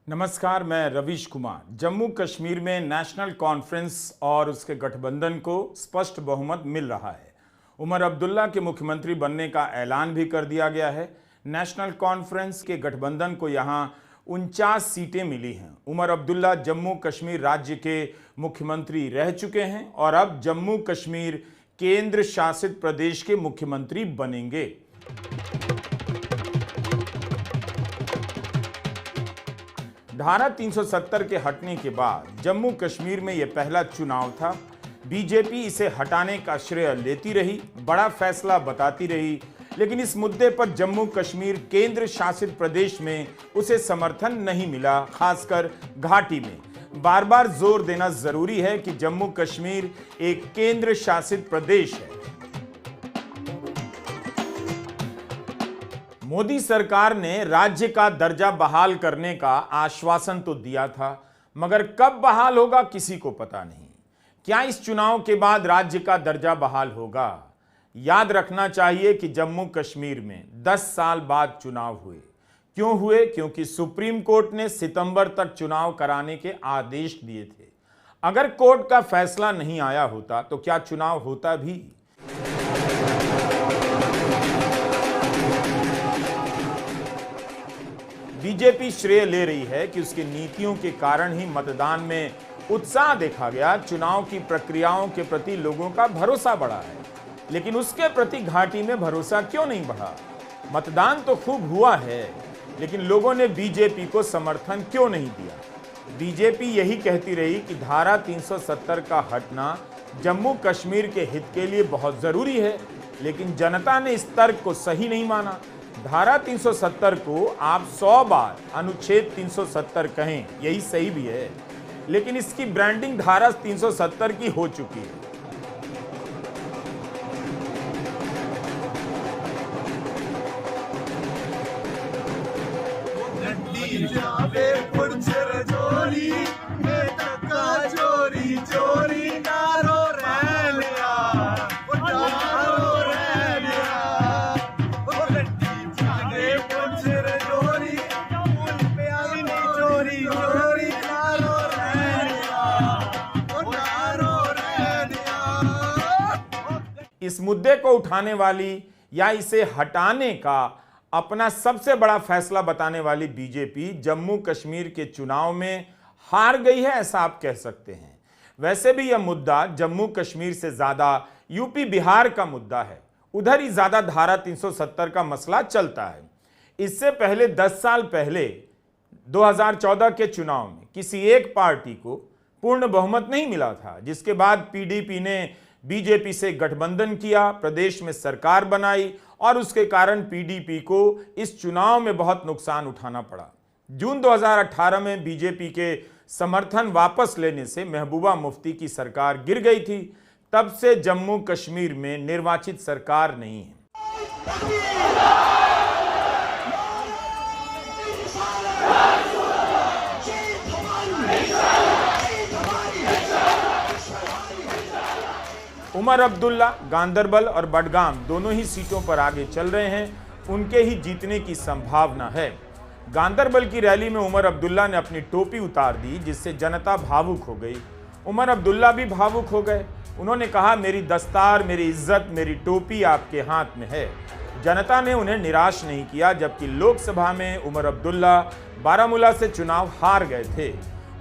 नमस्कार, मैं रवीश कुमार। जम्मू कश्मीर में नेशनल कॉन्फ्रेंस और उसके गठबंधन को स्पष्ट बहुमत मिल रहा है। उमर अब्दुल्ला के मुख्यमंत्री बनने का ऐलान भी कर दिया गया है। नेशनल कॉन्फ्रेंस के गठबंधन को यहां 49 सीटें मिली हैं। उमर अब्दुल्ला जम्मू कश्मीर राज्य के मुख्यमंत्री रह चुके हैं और अब जम्मू कश्मीर केंद्र शासित प्रदेश के मुख्यमंत्री बनेंगे। धारा 370 के हटने के बाद जम्मू कश्मीर में यह पहला चुनाव था। बीजेपी इसे हटाने का श्रेय लेती रही, बड़ा फैसला बताती रही, लेकिन इस मुद्दे पर जम्मू कश्मीर केंद्र शासित प्रदेश में उसे समर्थन नहीं मिला, खासकर घाटी में। बार बार जोर देना जरूरी है कि जम्मू कश्मीर एक केंद्र शासित प्रदेश है। मोदी सरकार ने राज्य का दर्जा बहाल करने का आश्वासन तो दिया था, मगर कब बहाल होगा किसी को पता नहीं। क्या इस चुनाव के बाद राज्य का दर्जा बहाल होगा? याद रखना चाहिए कि जम्मू कश्मीर में 10 साल बाद चुनाव हुए। क्यों हुए? क्योंकि सुप्रीम कोर्ट ने सितंबर तक चुनाव कराने के आदेश दिए थे। अगर कोर्ट का फैसला नहीं आया होता तो क्या चुनाव होता भी? बीजेपी श्रेय ले रही है कि उसकी नीतियों के कारण ही मतदान में उत्साह देखा गया, चुनाव की प्रक्रियाओं के प्रति लोगों का भरोसा बढ़ा है। लेकिन उसके प्रति घाटी में भरोसा क्यों नहीं बढ़ा? मतदान तो खूब हुआ है, लेकिन लोगों ने बीजेपी को समर्थन क्यों नहीं दिया? बीजेपी यही कहती रही कि धारा 370 का हटना जम्मू कश्मीर के हित के लिए बहुत जरूरी है, लेकिन जनता ने इस तर्क को सही नहीं माना। धारा 370 को आप 100 बार अनुच्छेद 370 कहें, यही सही भी है, लेकिन इसकी ब्रांडिंग धारा 370 की हो चुकी है। इस मुद्दे को उठाने वाली या इसे हटाने का अपना सबसे बड़ा फैसला बताने वाली बीजेपी जम्मू कश्मीर के चुनाव में हार गई है, ऐसा आप कह सकते हैं। वैसे भी यह मुद्दा जम्मू कश्मीर से ज्यादा यूपी बिहार का मुद्दा है। उधर ही ज्यादा धारा 370 का मसला चलता है। इससे पहले 10 साल पहले 2014 के चुनाव में किसी एक पार्टी को पूर्ण बहुमत नहीं मिला था, जिसके बाद पीडीपी ने बीजेपी से गठबंधन किया, प्रदेश में सरकार बनाई और उसके कारण पीडीपी को इस चुनाव में बहुत नुकसान उठाना पड़ा। जून 2018 में बीजेपी के समर्थन वापस लेने से महबूबा मुफ्ती की सरकार गिर गई थी। तब से जम्मू कश्मीर में निर्वाचित सरकार नहीं है। उमर अब्दुल्ला गांदरबल और बडगाम दोनों ही सीटों पर आगे चल रहे हैं। उनके ही जीतने की संभावना है। गांदरबल की रैली में उमर अब्दुल्ला ने अपनी टोपी उतार दी, जिससे जनता भावुक हो गई। उमर अब्दुल्ला भी भावुक हो गए। उन्होंने कहा, मेरी दस्तार, मेरी इज्जत, मेरी टोपी आपके हाथ में है। जनता ने उन्हें निराश नहीं किया, जबकि लोकसभा में उमर अब्दुल्ला बारामूला से चुनाव हार गए थे।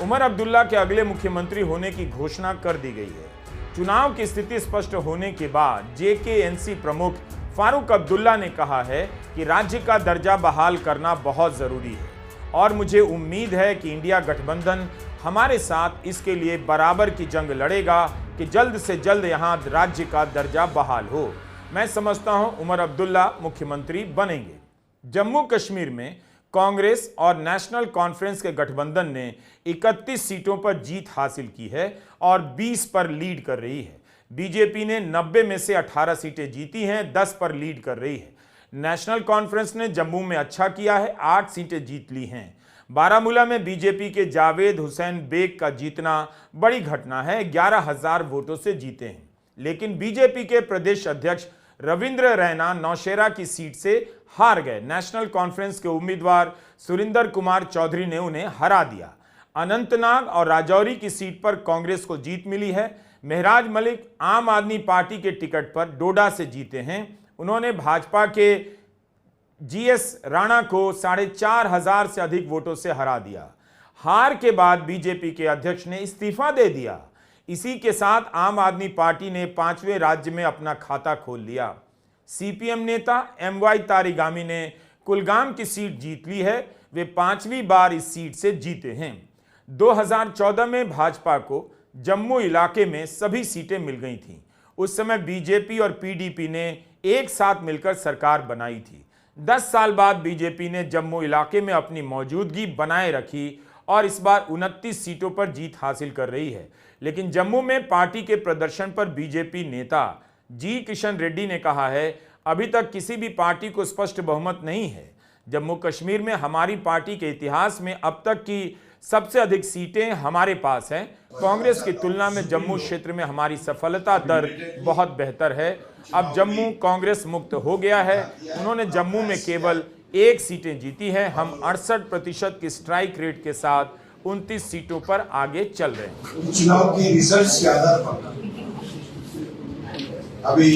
उमर अब्दुल्ला के अगले मुख्यमंत्री होने की घोषणा कर दी गई है। चुनाव की स्थिति स्पष्ट होने के बाद जेकेएनसी प्रमुख फारूक अब्दुल्ला ने कहा है कि राज्य का दर्जा बहाल करना बहुत जरूरी है और मुझे उम्मीद है कि इंडिया गठबंधन हमारे साथ इसके लिए बराबर की जंग लड़ेगा कि जल्द से जल्द यहां राज्य का दर्जा बहाल हो। मैं समझता हूं उमर अब्दुल्ला मुख्यमंत्री बनेंगे। जम्मू कश्मीर में कांग्रेस और नेशनल कॉन्फ्रेंस के गठबंधन ने 31 सीटों पर जीत हासिल की है और 20 पर लीड कर रही है। बीजेपी ने 90 में से 18 सीटें जीती हैं, 10 पर लीड कर रही है। नेशनल कॉन्फ्रेंस ने जम्मू में अच्छा किया है, 8 सीटें जीत ली हैं। बारामूला में बीजेपी के जावेद हुसैन बेग का जीतना बड़ी घटना है, 11,000 वोटों से जीते हैं। लेकिन बीजेपी के प्रदेश अध्यक्ष रविंद्र रैना नौशेरा की सीट से हार गए। नेशनल कॉन्फ्रेंस के उम्मीदवार सुरिंदर कुमार चौधरी ने उन्हें हरा दिया। अनंतनाग और राजौरी की सीट पर कांग्रेस को जीत मिली है। महराज मलिक आम आदमी पार्टी के टिकट पर डोडा से जीते हैं। उन्होंने भाजपा के जीएस राणा को 4,500 से अधिक वोटों से हरा दिया। हार के बाद बीजेपी के अध्यक्ष ने इस्तीफा दे दिया। इसी के साथ आम आदमी पार्टी ने 5वें राज्य में अपना खाता खोल लिया। सीपीएम नेता एमवाई तारिगामी ने कुलगाम की सीट जीत ली है। वे 5वीं बार इस सीट से जीते हैं। 2014 में भाजपा को जम्मू इलाके में सभी सीटें मिल गई थीं। उस समय बीजेपी और पीडीपी ने एक साथ मिलकर सरकार बनाई थी। 10 साल बाद बीजेपी ने जम्मू इलाके में अपनी मौजूदगी बनाए रखी और इस बार 29 सीटों पर जीत हासिल कर रही है। लेकिन जम्मू में पार्टी के प्रदर्शन पर बीजेपी नेता जी किशन रेड्डी ने कहा है, अभी तक किसी भी पार्टी को स्पष्ट बहुमत नहीं है। जम्मू कश्मीर में हमारी पार्टी के इतिहास में अब तक की सबसे अधिक सीटें हमारे पास हैं। कांग्रेस की तुलना में जम्मू क्षेत्र में हमारी सफलता दर बहुत बेहतर है। अब जम्मू कांग्रेस मुक्त हो गया है। उन्होंने जम्मू में केवल 1 सीटें जीती हैं। हम 68% की स्ट्राइक रेट के साथ 29 सीटों पर आगे चल रहे हैं। चुनाव के रिजल्ट्स के आधार पर अभी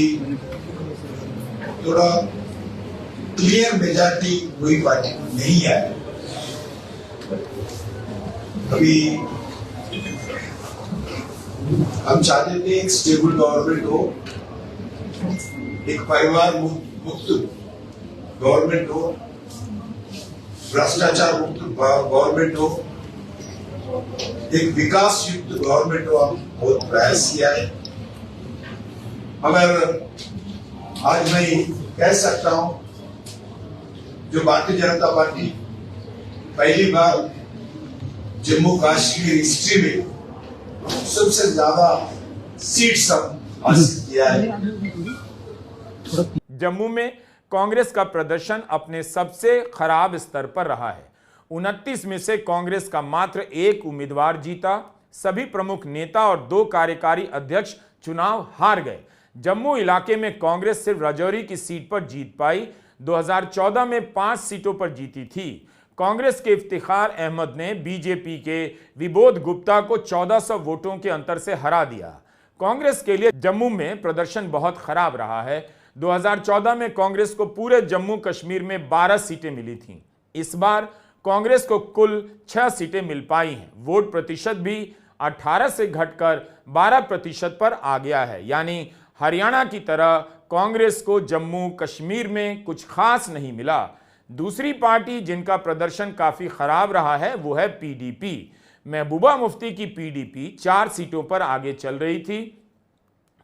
थोड़ा क्लियर मेजॉरिटी कोई पार्टी नहीं है। अभी हम चाहते थे एक स्टेबल गवर्नमेंट हो, एक परिवार मुक्त गवर्नमेंट हो, भ्रष्टाचार मुक्त गवर्नमेंट हो, एक विकास युक्त गवर्नमेंट हो। हम बहुत प्रयास किया है, मगर आज मैं कह सकता हूं जो भारतीय जनता पार्टी पहली बार जम्मू कश्मीर हिस्ट्री में सबसे ज्यादा सीट्स हासिल किया है। जम्मू में कांग्रेस का प्रदर्शन अपने सबसे खराब स्तर पर रहा है। 29 में से कांग्रेस का मात्र 1 उम्मीदवार जीता। सभी प्रमुख नेता और 2 कार्यकारी अध्यक्ष चुनाव हार गए। जम्मू इलाके में कांग्रेस सिर्फ राजौरी की सीट पर जीत पाई। 2014 में 5 सीटों पर जीती थी। कांग्रेस के इफ्तिखार अहमद ने बीजेपी के विबोध गुप्ता को 1400 वोटों के अंतर से हरा दिया। कांग्रेस के लिए जम्मू में प्रदर्शन बहुत खराब रहा है। 2014 में कांग्रेस को पूरे जम्मू कश्मीर में 12 सीटें मिली थीं। इस बार कांग्रेस को कुल 6 सीटें मिल पाई हैं। वोट प्रतिशत भी 18 से घटकर 12% पर आ गया है। यानी हरियाणा की तरह कांग्रेस को जम्मू कश्मीर में कुछ खास नहीं मिला। दूसरी पार्टी जिनका प्रदर्शन काफी खराब रहा है वो है पीडीपी। महबूबा मुफ्ती की पीडीपी 4 सीटों पर आगे चल रही थी।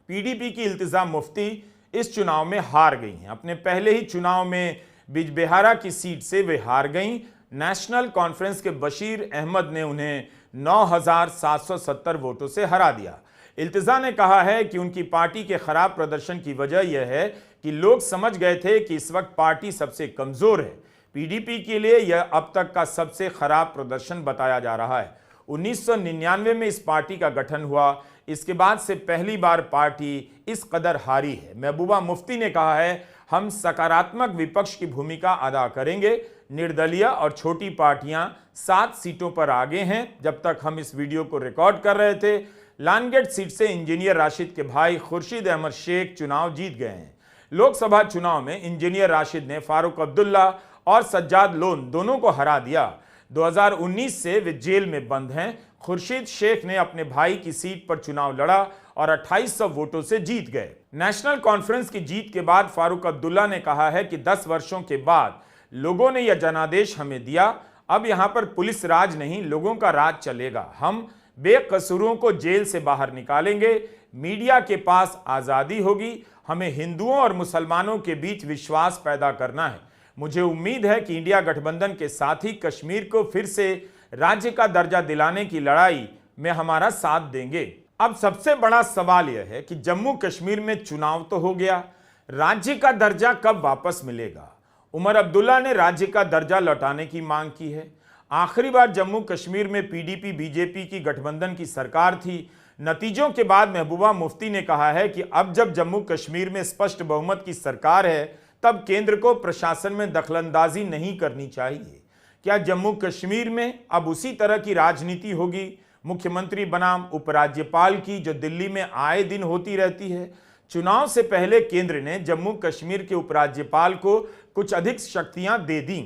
पीडीपी की इल्तिजाम मुफ्ती इस चुनाव में हार गई हैं। अपने पहले ही चुनाव में बिजबेहारा की सीट से वे हार गईं। नेशनल कॉन्फ्रेंस के बशीर अहमद ने उन्हें 9,770 वोटों से हरा दिया। इल्तिजा ने कहा है कि उनकी पार्टी के खराब प्रदर्शन की वजह यह है कि लोग समझ गए थे कि इस वक्त पार्टी सबसे कमजोर है। पीडीपी के लिए यह अब तक का सबसे खराब प्रदर्शन बताया जा रहा है। 1999 में इस पार्टी का गठन हुआ। इसके बाद से पहली बार पार्टी इस कदर हारी है। महबूबा मुफ्ती ने कहा है, हम सकारात्मक विपक्ष की भूमिका अदा करेंगे। निर्दलीय और छोटी पार्टियां 7 सीटों पर आगे हैं। जब तक हम इस वीडियो को रिकॉर्ड कर रहे थे, लानगेट सीट से इंजीनियर राशिद के भाई खुर्शीद अहमद शेख चुनाव जीत गए हैं। लोकसभा चुनाव में इंजीनियर राशिद ने फारूक अब्दुल्ला और सज्जाद लोन दोनों को हरा दिया। 2019 से वे जेल में बंद हैं। खुर्शीद शेख ने अपने भाई की सीट पर चुनाव लड़ा और 2800 वोटों से जीत गए। नेशनल कॉन्फ्रेंस की जीत के बाद फारूक अब्दुल्ला ने कहा है कि 10 वर्षों के बाद लोगों ने यह जनादेश हमें दिया। अब यहां पर पुलिस राज नहीं, लोगों का राज चलेगा। हम बेकसूरों को जेल से बाहर निकालेंगे। मीडिया के पास आजादी होगी। हमें हिंदुओं और मुसलमानों के बीच विश्वास पैदा करना है। मुझे उम्मीद है कि इंडिया गठबंधन के साथ ही कश्मीर को फिर से राज्य का दर्जा दिलाने की लड़ाई में हमारा साथ देंगे। अब सबसे बड़ा सवाल यह है कि जम्मू कश्मीर में चुनाव तो हो गया, राज्य का दर्जा कब वापस मिलेगा? उमर अब्दुल्ला ने राज्य का दर्जा लौटाने की मांग की है। आखिरी बार जम्मू कश्मीर में पीडीपी बीजेपी की गठबंधन की सरकार थी। नतीजों के बाद महबूबा मुफ्ती ने कहा है कि अब जब जम्मू कश्मीर में स्पष्ट बहुमत की सरकार है तब केंद्र को प्रशासन में दखलंदाजी नहीं करनी चाहिए। क्या जम्मू कश्मीर में अब उसी तरह की राजनीति होगी, मुख्यमंत्री बनाम उपराज्यपाल की, जो दिल्ली में आए दिन होती रहती है? चुनाव से पहले केंद्र ने जम्मू कश्मीर के उपराज्यपाल को कुछ अधिक शक्तियां दे दी,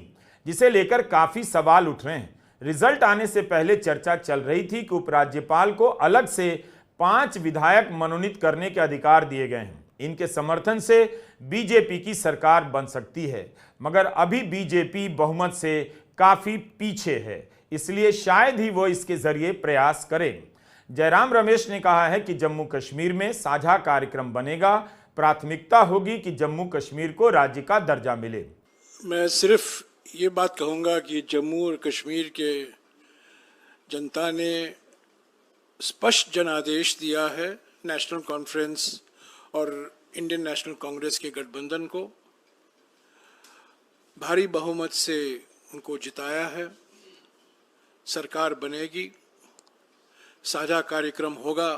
जिसे लेकर काफी सवाल उठ रहे हैं। रिजल्ट आने से पहले चर्चा चल रही थी कि उपराज्यपाल को अलग से 5 विधायक मनोनीत करने के अधिकार दिए गए हैं। इनके समर्थन से बीजेपी की सरकार बन सकती है, मगर अभी बीजेपी बहुमत से काफी पीछे है, इसलिए शायद ही वो इसके जरिए प्रयास करे। जयराम रमेश ने कहा है कि जम्मू कश्मीर में साझा कार्यक्रम बनेगा, प्राथमिकता होगी कि जम्मू कश्मीर को राज्य का दर्जा मिले। मैं सिर्फ ये बात कहूँगा कि जम्मू और कश्मीर के जनता ने स्पष्ट जनादेश दिया है नेशनल कॉन्फ्रेंस और इंडियन नेशनल कांग्रेस के गठबंधन को, भारी बहुमत से उनको जिताया है। सरकार बनेगी, साझा कार्यक्रम होगा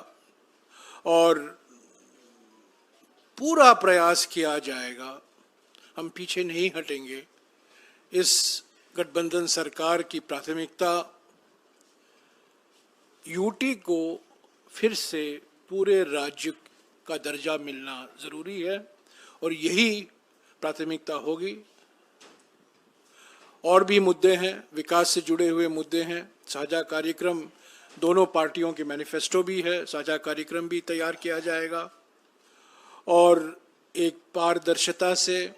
और पूरा प्रयास किया जाएगा। हम पीछे नहीं हटेंगे। इस गठबंधन सरकार की प्राथमिकता यूटी को फिर से पूरे राज्य का दर्जा मिलना जरूरी है और यही प्राथमिकता होगी। और भी मुद्दे हैं, विकास से जुड़े हुए मुद्दे हैं। साझा कार्यक्रम, दोनों पार्टियों के मैनिफेस्टो भी है, साझा कार्यक्रम भी तैयार किया जाएगा और एक पारदर्शिता से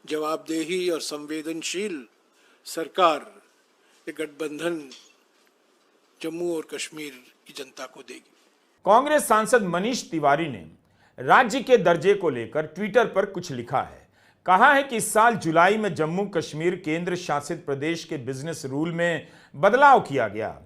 जवाबदेही और संवेदनशील सरकार ये गठबंधन जम्मू और कश्मीर की जनता को देगी। कांग्रेस सांसद मनीष तिवारी ने राज्य के दर्जे को लेकर ट्विटर पर कुछ लिखा है। कहा है कि इस साल जुलाई में जम्मू कश्मीर केंद्र शासित प्रदेश के बिजनेस रूल में बदलाव किया गया।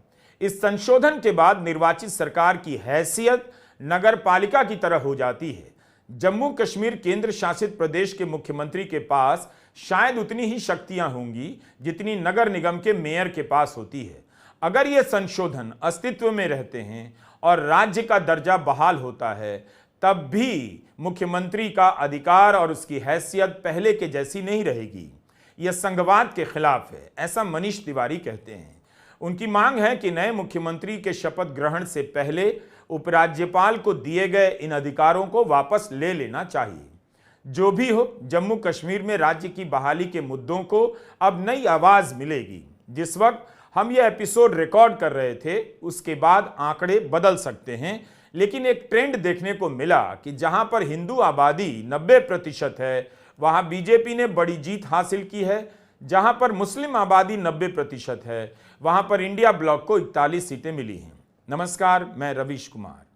इस संशोधन के बाद निर्वाचित सरकार की हैसियत नगर पालिका की तरह हो जाती है। जम्मू कश्मीर केंद्र शासित प्रदेश के मुख्यमंत्री के पास शायद उतनी ही शक्तियां होंगी जितनी नगर निगम के मेयर के पास होती है। अगर ये संशोधन अस्तित्व में रहते हैं और राज्य का दर्जा बहाल होता है, तब भी मुख्यमंत्री का अधिकार और उसकी हैसियत पहले के जैसी नहीं रहेगी। यह संघवाद के खिलाफ है, ऐसा मनीष तिवारी कहते हैं। उनकी मांग है कि नए मुख्यमंत्री के शपथ ग्रहण से पहले उपराज्यपाल को दिए गए इन अधिकारों को वापस ले लेना चाहिए। जो भी हो, जम्मू कश्मीर में राज्य की बहाली के मुद्दों को अब नई आवाज मिलेगी। जिस वक्त हम यह एपिसोड रिकॉर्ड कर रहे थे उसके बाद आंकड़े बदल सकते हैं, लेकिन एक ट्रेंड देखने को मिला कि जहां पर हिंदू आबादी 90% है वहां बीजेपी ने बड़ी जीत हासिल की है। जहां पर मुस्लिम आबादी 90% है वहां पर इंडिया ब्लॉक को 41 सीटें मिली हैं। नमस्कार, मैं रवीश कुमार।